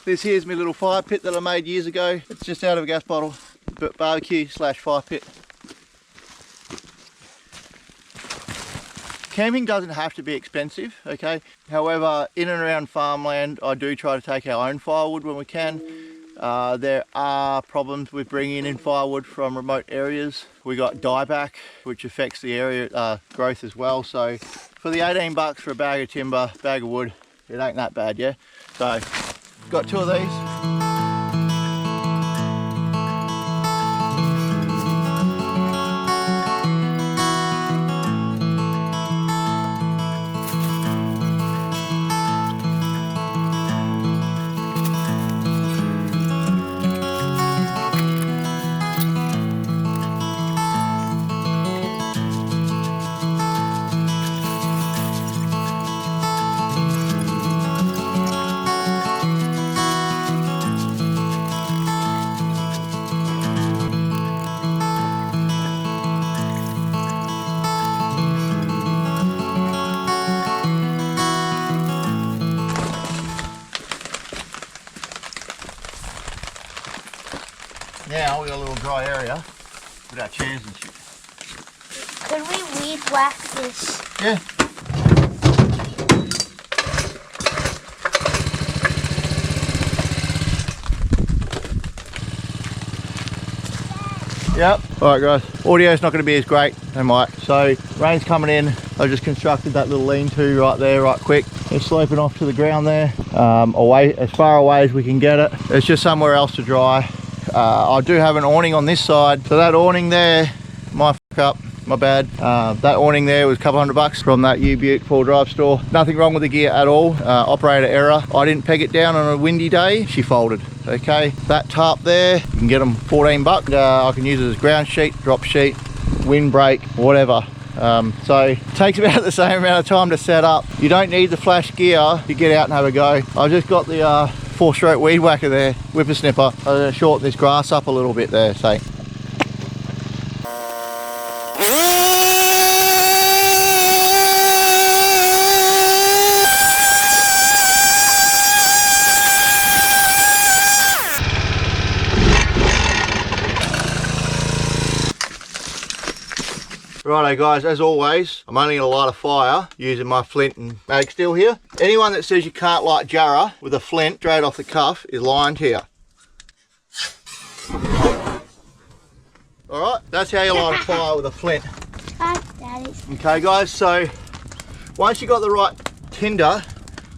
This here's my little fire pit that I made years ago. It's just out of a gas bottle, but barbecue slash fire pit. Camping doesn't have to be expensive, okay? However, in and around farmland, I do try to take our own firewood when we can. There are problems with bringing in firewood from remote areas. We got dieback, which affects the area growth as well. So for the 18 bucks for a bag of timber, bag of wood, it ain't that bad, yeah? So got 2 of these. Now we got a little dry area with our chairs and shit. Could we weed whack this? Yeah. Yep. Alright guys, audio's not going to be as great, they might. So rain's coming in. I just constructed that little lean-to right there, right quick. It's sloping off to the ground there, away as far away as we can get it. It's just somewhere else to dry. I do have an awning on this side, so that awning there, my fuck up, my bad. That awning there was a couple $100 from that U-Butte 4Drive store. Nothing wrong with the gear at all, operator error. I didn't peg it down on a windy day, she folded. Okay, that tarp there, you can get them 14 bucks. I can use it as ground sheet, drop sheet, windbreak, whatever. So it takes about the same amount of time to set up. You don't need the flash gear to get out and have a go. I've just got the 4-stroke weed whacker there, whippersnipper. I'm going to shorten this grass up a little bit there, so. Righto guys, as always, I'm only going to light a fire using my flint and mag steel here. Anyone that says you can't light Jarrah with a flint straight off the cuff is lying to you. Alright, that's how you light a fire with a flint. Okay guys, so once you've got the right tinder,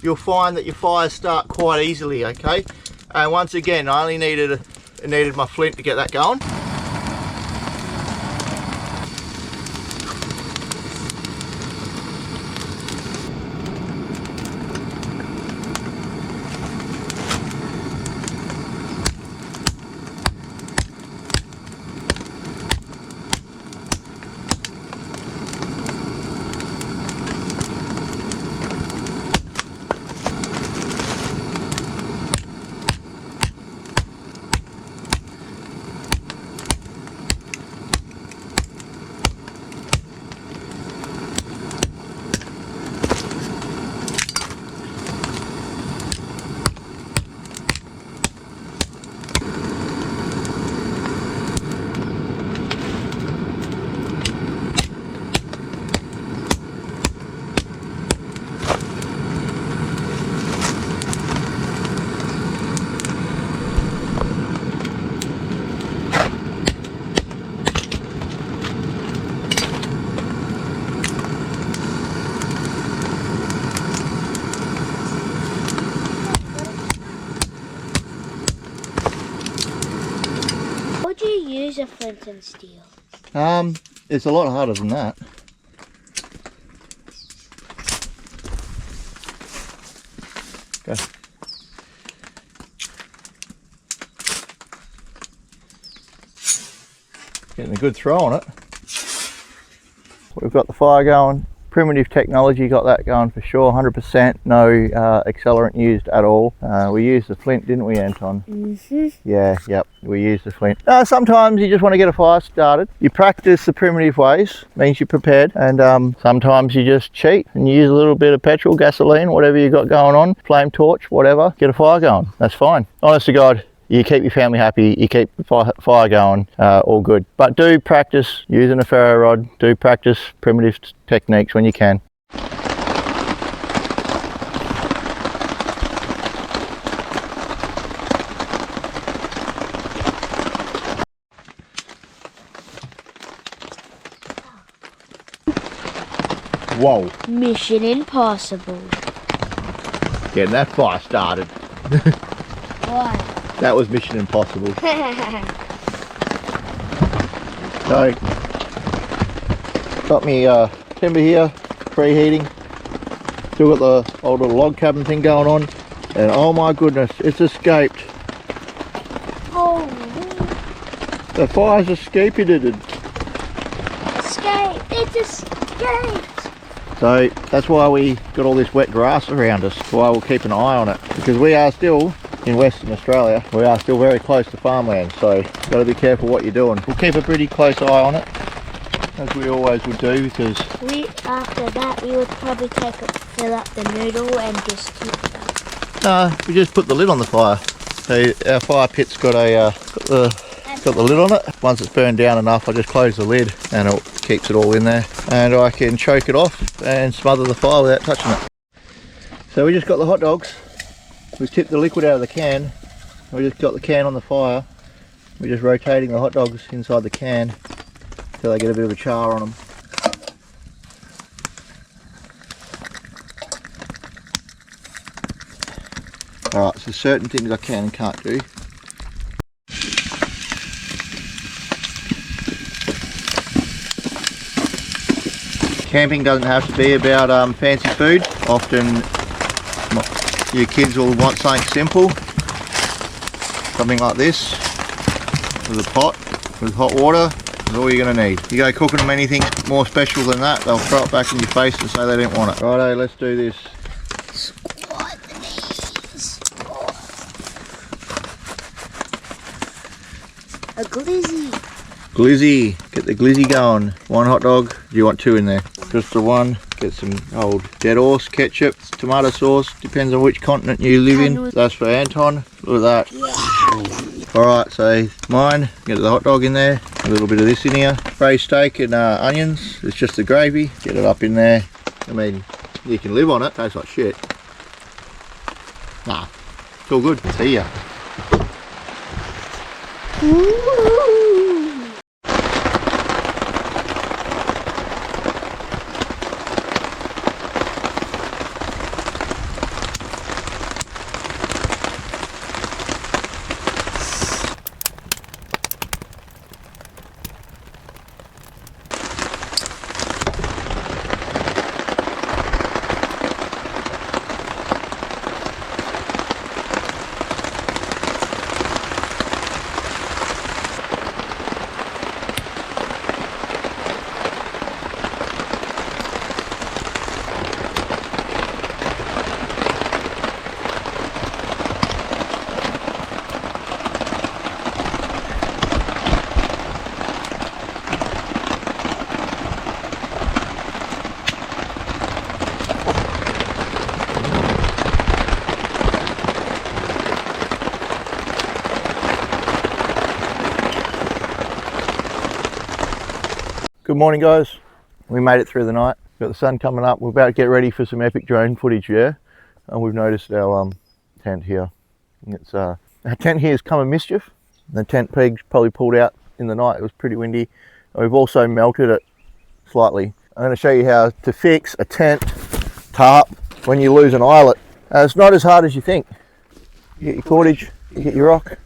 you'll find that your fires start quite easily, okay? And once again, I only needed my flint to get that going. Use a flint and steel. It's a lot harder than that. Go. Getting a good throw on it. We've got the fire going Primitive technology got that going for sure, 100%. No accelerant used at all. We used the flint, didn't we, Anton? Mm-hmm. Yeah, yep, we used the flint. Sometimes you just want to get a fire started. You practice the primitive ways, means you're prepared, and sometimes you just cheat and you use a little bit of petrol, gasoline, whatever you got going on, flame torch, whatever, get a fire going. That's fine. Honest to God, you keep your family happy, you keep the fire going, all good. But do practice using a ferro rod, do practice primitive techniques when you can. Whoa. Mission impossible. Getting that fire started. Why? That was mission impossible. So, got me timber here, preheating. Still got the old little log cabin thing going on. And oh my goodness, it's escaped. Oh, The fire's escaped. escape! It's escaped! So that's why we got all this wet grass around us. That's why we'll keep an eye on it. Because we are still in Western Australia. We are still very close to farmland. So you've got to be careful what you're doing. We'll keep a pretty close eye on it, as we always would do, because After that, we would probably fill up the noodle and just keep that. no, we just put the lid on the fire. So our fire pit's got got the lid on it. Once it's burned down enough, I just close the lid and it keeps it all in there. And I can choke it off and smother the fire without touching it. So we just got the hot dogs. We tipped the liquid out of the can. We just got the can on the fire. We're just rotating the hot dogs inside the can till they get a bit of a char on them. Alright, so certain things I can and can't do. Camping doesn't have to be about fancy food. Often your kids will want something simple. Something like this, with a pot, with hot water, is all you're going to need. You go cooking them anything more special than that, they'll throw it back in your face and say they didn't want it. Righto, let's do this. Squat the knees. A glizzy. Glizzy, get the glizzy going. One hot dog, do you want two in there? Just the one. Get some old dead horse ketchup, tomato sauce, depends on which continent you live in. That's for Anton, look at that. Yeah. Alright, so mine, get the hot dog in there, a little bit of this in here. Braised steak and onions, it's just the gravy, get it up in there. I mean, you can live on it, tastes like shit. Nah, it's all good, see ya. Good morning guys, we made it through the night. Got the sun coming up, we're about to get ready for some epic drone footage here. And we've noticed our tent here. It's our tent here has come a mischief. The tent pegs probably pulled out in the night, it was pretty windy. We've also melted it slightly. I'm going to show you how to fix a tent tarp when you lose an eyelet. It's not as hard as you think. You get your cordage, you get your rock,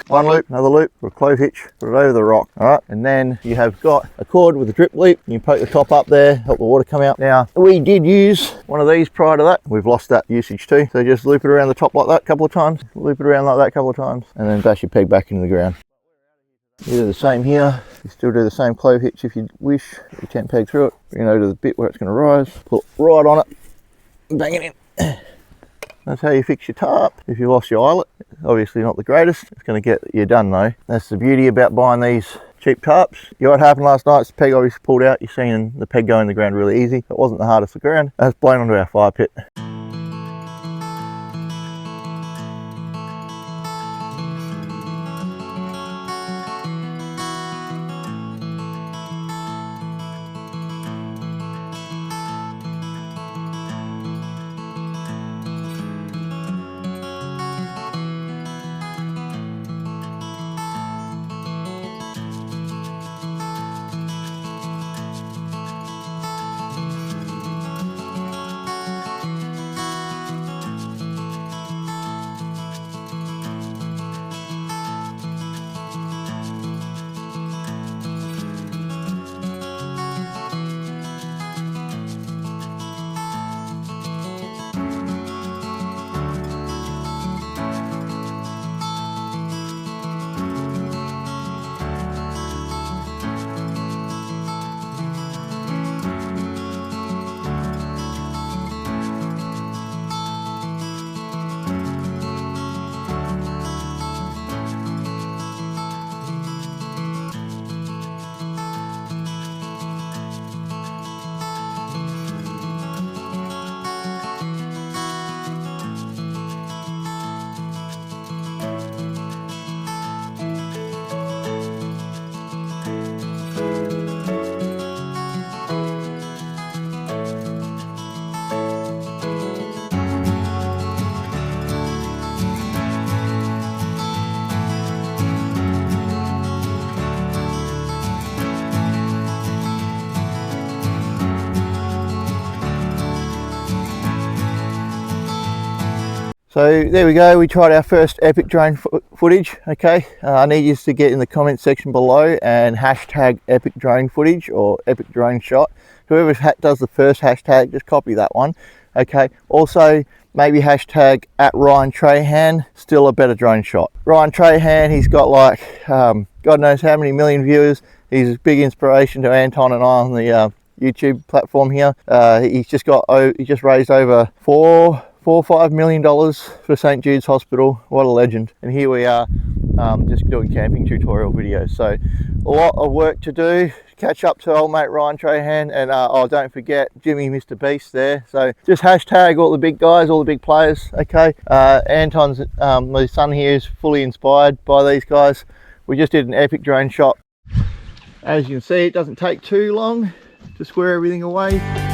one loop, another loop, or a clove hitch, put it over the rock, alright? And then you have got a cord with a drip leap, you poke the top up there, help the water come out. Now, we did use one of these prior to that, we've lost that usage too. So just loop it around the top like that a couple of times, loop it around like that a couple of times, and then bash your peg back into the ground. You do the same here. You still do the same clove hitch if you wish. You tent peg through it. You know, to the bit where it's going to rise. Pull it right on it. Bang it in. That's how you fix your tarp. If you lost your eyelet, obviously not the greatest. It's going to get you done though. That's the beauty about buying these cheap tarps. You know what happened last night? The peg obviously pulled out. You're seeing the peg go in the ground really easy. It wasn't the hardest of ground. That's blown onto our fire pit. So there we go, we tried our first epic drone footage. Okay, I need you to get in the comment section below and hashtag epic drone footage or epic drone shot. Whoever does the first hashtag, just copy that one. Okay, also maybe hashtag at Ryan Trahan, still a better drone shot. Ryan Trahan, he's got like God knows how many million viewers. He's a big inspiration to Anton and I on the YouTube platform here. He just raised over $4 or $5 million for St. Jude's Hospital. What a legend. And here we are just doing camping tutorial videos. So a lot of work to do. Catch up to old mate Ryan Trahan, and oh, don't forget Jimmy Mr. Beast there. So just hashtag all the big guys, all the big players. Okay, Anton's my son here is fully inspired by these guys. We just did an epic drone shot. As you can see, it doesn't take too long to square everything away.